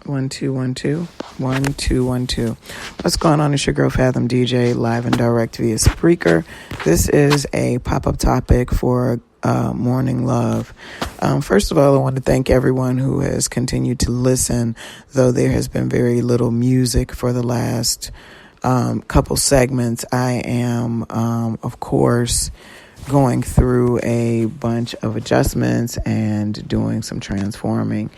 1 2 1 2 1 2 1 2. What's going on? It's your girl Fathom DJ, live and direct via Spreaker. This is a pop-up topic for Morning Love. First of all, I want to thank everyone who has continued to listen, though there has been very little music for the last couple segments. I am, of course, going through a bunch of adjustments and doing some transforming,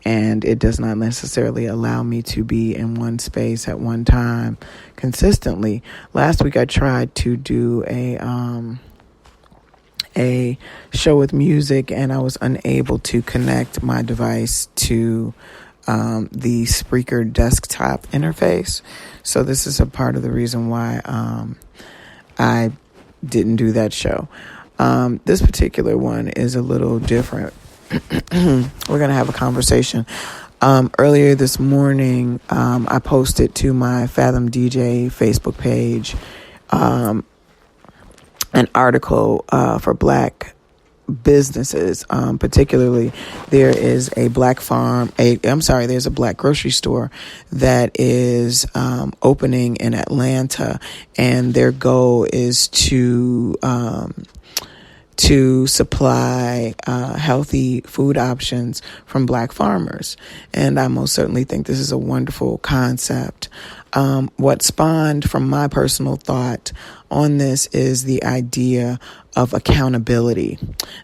and it does not necessarily allow me to be in one space at one time consistently. Last week I tried to do a show with music, and I was unable to connect my device to the Spreaker desktop interface. So this is a part of the reason why I didn't do that show. This particular one is a little different. We're going to have a conversation. Earlier this morning, I posted to my Fathom DJ Facebook page an article for Black businesses. Particularly, there is a Black there's a Black grocery store that is opening in Atlanta, and their goal is to supply healthy food options from Black farmers. And I most certainly think this is a wonderful concept. What spawned from my personal thought on this is the idea of accountability.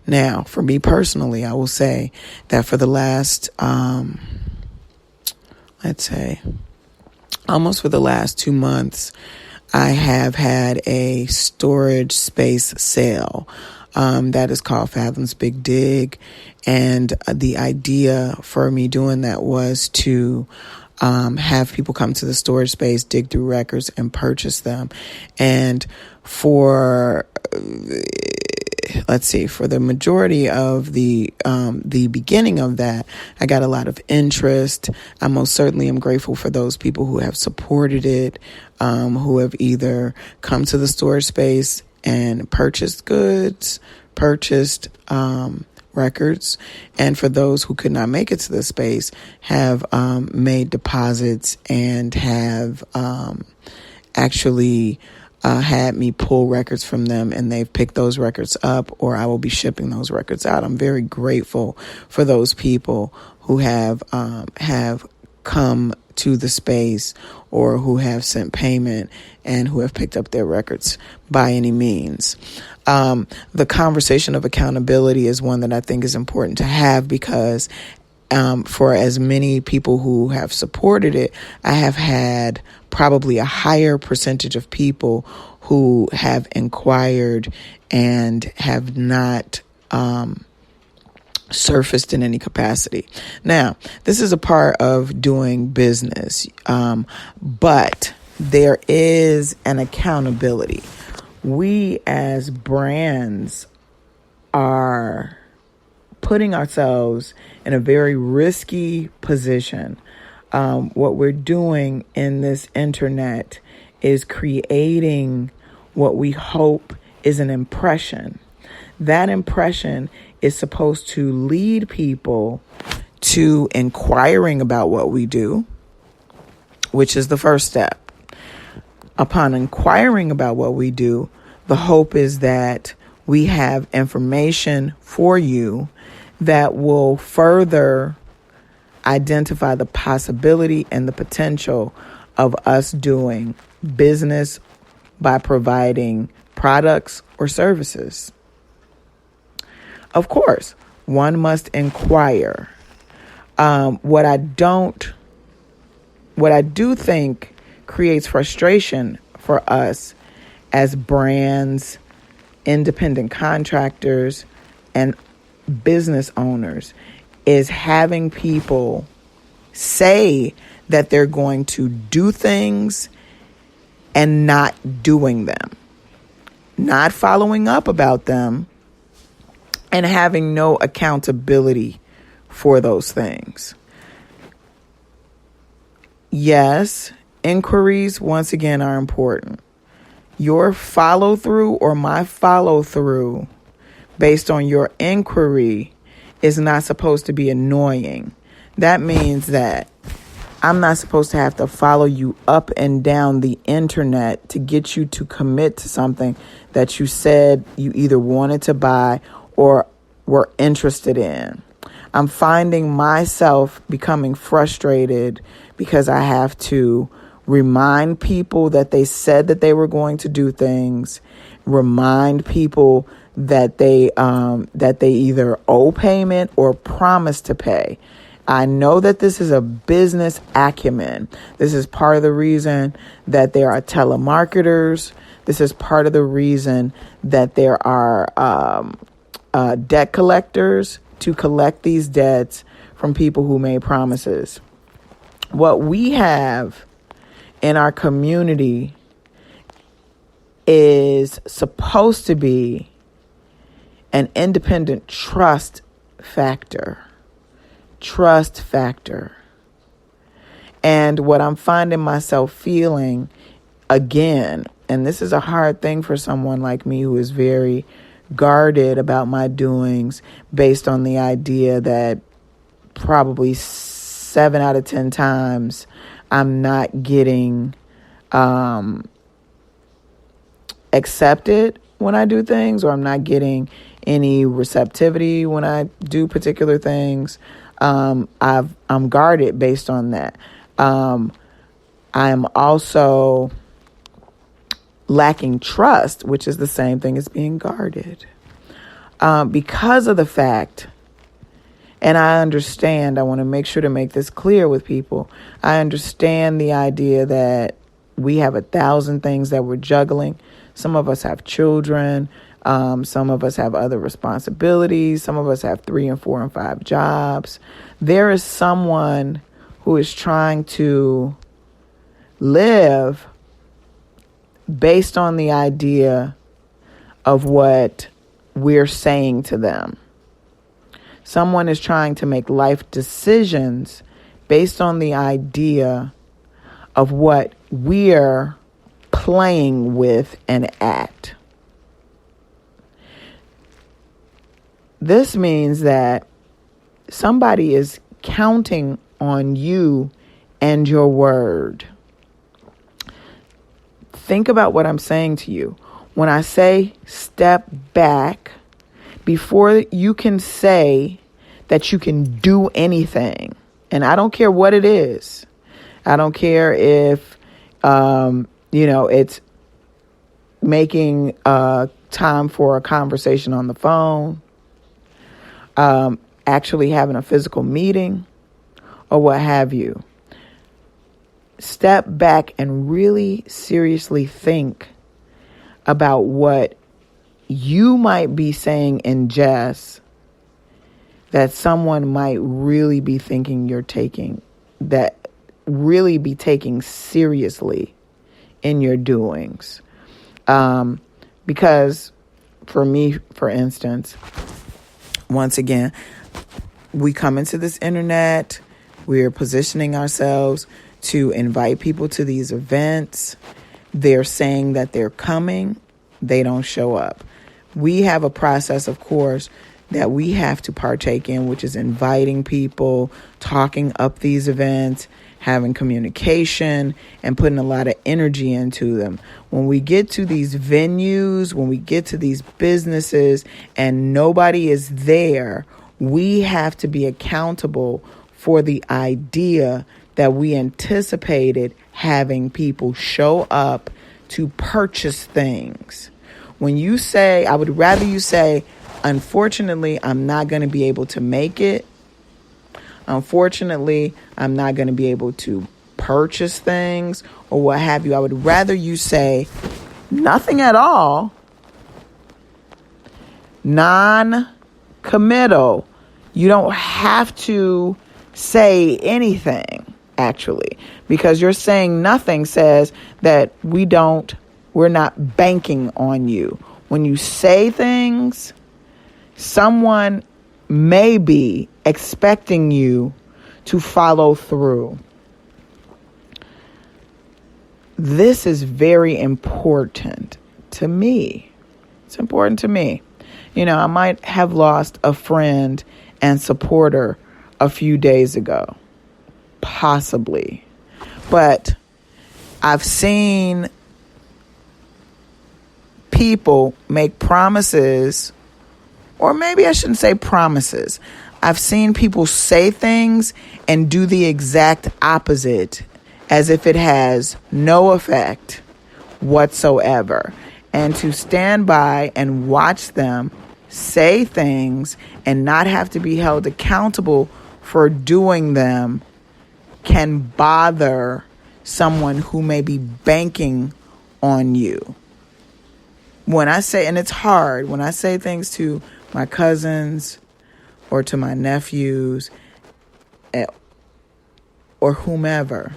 Now, for me personally, I will say that for the last, almost for the last 2 months, I have had a storage space sale that is called Fathom's Big Dig. And the idea for me doing that was to have people come to the storage space, dig through records, and purchase them. And for the majority of the beginning of that, I got a lot of interest. I most certainly am grateful for those people who have supported it, who have either come to the storage space and purchased goods, purchased records, and for those who could not make it to the space, have made deposits and have actually had me pull records from them, and they've picked those records up, or I will be shipping those records out. I'm very grateful for those people who have come to the space, or who have sent payment and who have picked up their records by any means. The conversation of accountability is one that I think is important to have, because for as many people who have supported it, I have had probably a higher percentage of people who have inquired and have not surfaced in any capacity. Now, this is a part of doing business, but there is an accountability. We as brands are putting ourselves in a very risky position. What we're doing in this internet is creating what we hope is an impression. That impression is supposed to lead people to inquiring about what we do, which is the first step. Upon inquiring about what we do, the hope is that we have information for you that will further identify the possibility and the potential of us doing business by providing products or services. Of course, one must inquire. What I do think creates frustration for us as brands, independent contractors, and business owners is having people say that they're going to do things and not doing them, not following up about them, and having no accountability for those things. Yes, inquiries, once again, are important. Your follow through or my follow through based on your inquiry is not supposed to be annoying. That means that I'm not supposed to have to follow you up and down the internet to get you to commit to something that you said you either wanted to buy or were interested in. I'm finding myself becoming frustrated because I have to remind people that they said that they were going to do things, remind people that they either owe payment or promise to pay. I know that this is a business acumen. This is part of the reason that there are telemarketers. This is part of the reason that there are debt collectors to collect these debts from people who made promises. What we have in our community is supposed to be an independent trust factor. And what I'm finding myself feeling again, and this is a hard thing for someone like me who is very guarded about my doings based on the idea that probably 7 out of 10 times I'm not getting accepted when I do things, or I'm not getting any receptivity when I do particular things. I'm guarded based on that. I'm also lacking trust, which is the same thing as being guarded. Because of the fact, and I understand, I want to make sure to make this clear with people. I understand the idea that we have 1,000 things that we're juggling. Some of us have children. Some of us have other responsibilities. Some of us have 3 and 4 and 5 jobs. There is someone who is trying to live based on the idea of what we're saying to them. Someone is trying to make life decisions based on the idea of what we're playing with and at. This means that somebody is counting on you and your word. Think about what I'm saying to you. When I say step back, before you can say that you can do anything, and I don't care what it is. I don't care if, it's making time for a conversation on the phone, actually having a physical meeting, or what have you. Step back and really seriously think about what you might be saying in jest that someone might really be thinking you're taking, that really be taking seriously in your doings. Because for me, for instance, once again, we come into this internet, we're positioning ourselves to invite people to these events. They're saying that they're coming. They don't show up. We have a process, of course, that we have to partake in, which is inviting people, talking up these events, having communication, and putting a lot of energy into them. When we get to these venues, when we get to these businesses and nobody is there, we have to be accountable for the idea that we anticipated having people show up to purchase things. When you say, I would rather you say, unfortunately, I'm not going to be able to make it. Unfortunately, I'm not going to be able to purchase things or what have you. I would rather you say nothing at all, non-committal. You don't have to say anything, actually, because you're saying nothing says that we're not banking on you. When you say things, someone may be expecting you to follow through. This is very important to me. It's important to me. I might have lost a friend and supporter a few days ago. Possibly. But I've seen people make promises, or maybe I shouldn't say promises. I've seen people say things and do the exact opposite as if it has no effect whatsoever. And to stand by and watch them say things and not have to be held accountable for doing them can bother someone who may be banking on you. When I say, and it's hard, when I say things to my cousins or to my nephews or whomever,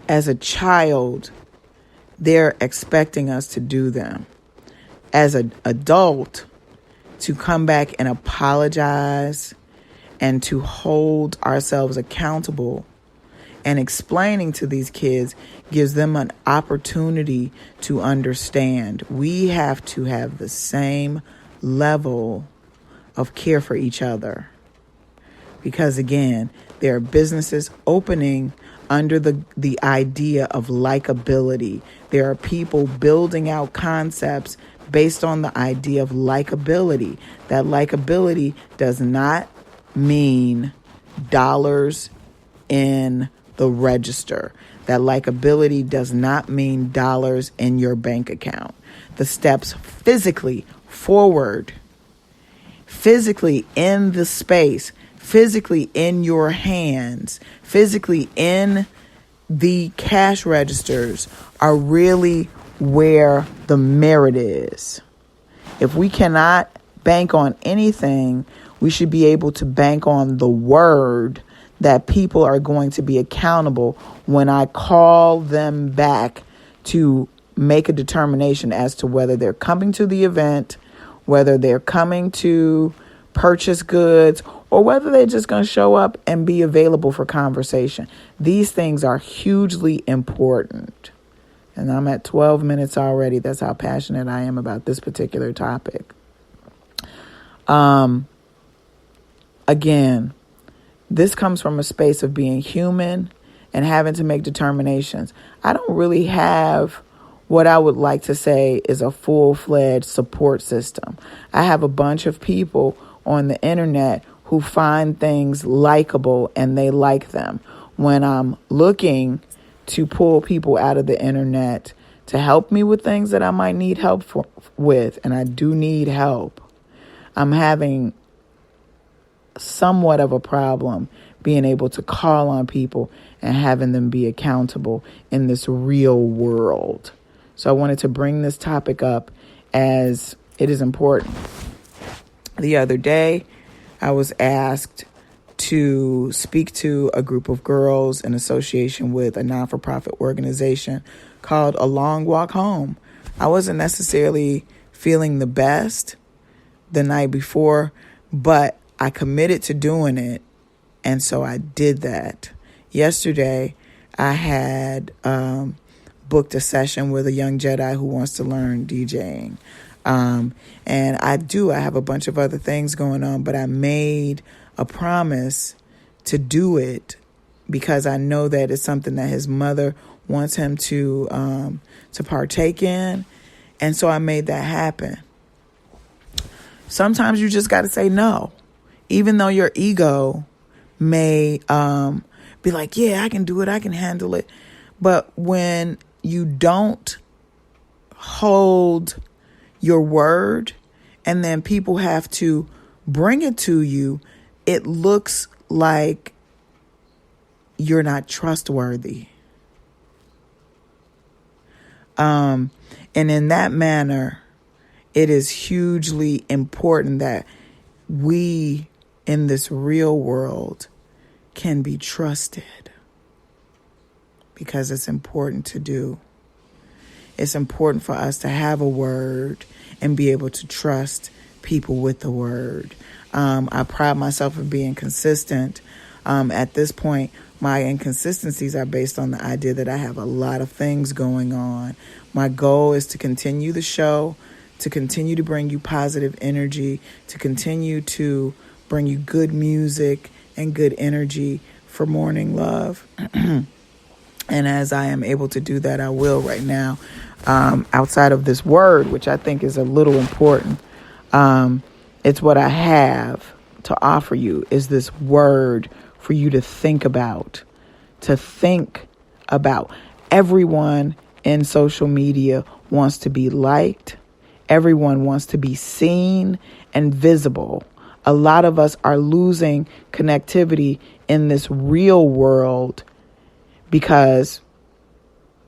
as a child, they're expecting us to do them. As an adult, to come back and apologize and to hold ourselves accountable and explaining to these kids gives them an opportunity to understand. We have to have the same level of care for each other. Because again, there are businesses opening under the idea of likability. There are people building out concepts based on the idea of likability. That likability does not mean dollars in the register. That likability does not mean dollars in your bank account. The steps physically forward, physically in the space, physically in your hands, physically in the cash registers are really where the merit is. If we cannot bank on anything, we should be able to bank on the word that people are going to be accountable when I call them back to make a determination as to whether they're coming to the event, whether they're coming to purchase goods, or whether they're just going to show up and be available for conversation. These things are hugely important. And I'm at 12 minutes already. That's how passionate I am about this particular topic. Again, this comes from a space of being human and having to make determinations. I don't really have what I would like to say is a full-fledged support system. I have a bunch of people on the internet who find things likable and they like them. When I'm looking to pull people out of the internet to help me with things that I might need help with, and I do need help, I'm having somewhat of a problem being able to call on people and having them be accountable in this real world. So I wanted to bring this topic up as it is important. The other day, I was asked to speak to a group of girls in association with a non-for-profit organization called A Long Walk Home. I wasn't necessarily feeling the best the night before, but I committed to doing it, and so I did that. Yesterday, I had booked a session with a young Jedi who wants to learn DJing. And I have a bunch of other things going on, but I made a promise to do it because I know that it's something that his mother wants him to partake in. And so I made that happen. Sometimes you just got to say no, even though your ego may be like, yeah, I can do it, I can handle it. But when you don't hold your word and then people have to bring it to you, it looks like you're not trustworthy. And in that manner, it is hugely important that we in this real world can be trusted, because it's important to do. It's important for us to have a word and be able to trust people with the word. I pride myself in being consistent. At this point, my inconsistencies are based on the idea that I have a lot of things going on. My goal is to continue the show, to continue to bring you positive energy, to continue to bring you good music and good energy for morning love. And as I am able to do that, I will right now. Outside of this word, which I think is a little important, it's what I have to offer you is this word for you to think about. Everyone in social media wants to be liked. Everyone wants to be seen and visible. A lot of us are losing connectivity in this real world because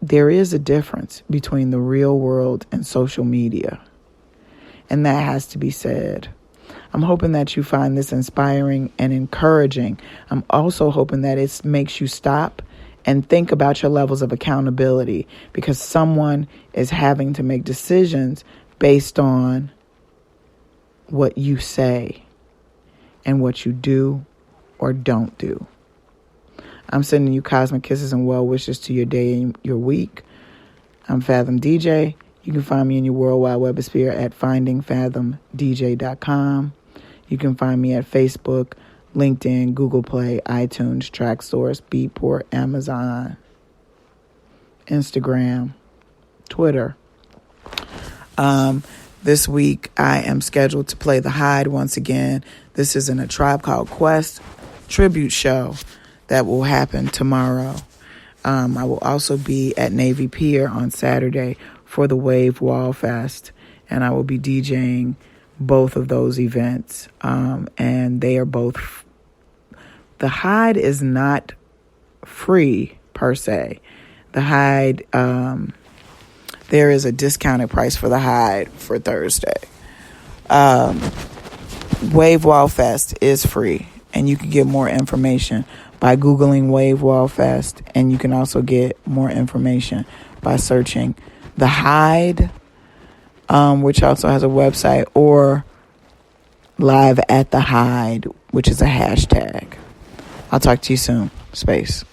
there is a difference between the real world and social media. And that has to be said. I'm hoping that you find this inspiring and encouraging. I'm also hoping that it makes you stop and think about your levels of accountability, because someone is having to make decisions based on what you say and what you do or don't do. I'm sending you cosmic kisses and well wishes to your day and your week. I'm Fathom DJ. You can find me in your World Wide Webosphere at findingfathomdj.com. You can find me at Facebook, LinkedIn, Google Play, iTunes, TrackSource, Beatport, Amazon, Instagram, Twitter. This week I am scheduled to play The Hyde once again. This is in A Tribe Called Quest tribute show that will happen tomorrow. I will also be at Navy Pier on Saturday for the Wave Wall Fest, and I will be DJing both of those events. And they are both, the Hyde is not free per se. The Hyde, there is a discounted price for the Hyde for Thursday. Wave Wall Fest is free, and you can get more information by Googling Wave Wall Fest, and you can also get more information by searching The Hyde, which also has a website, or Live at the Hyde, which is a hashtag. I'll talk to you soon. Space.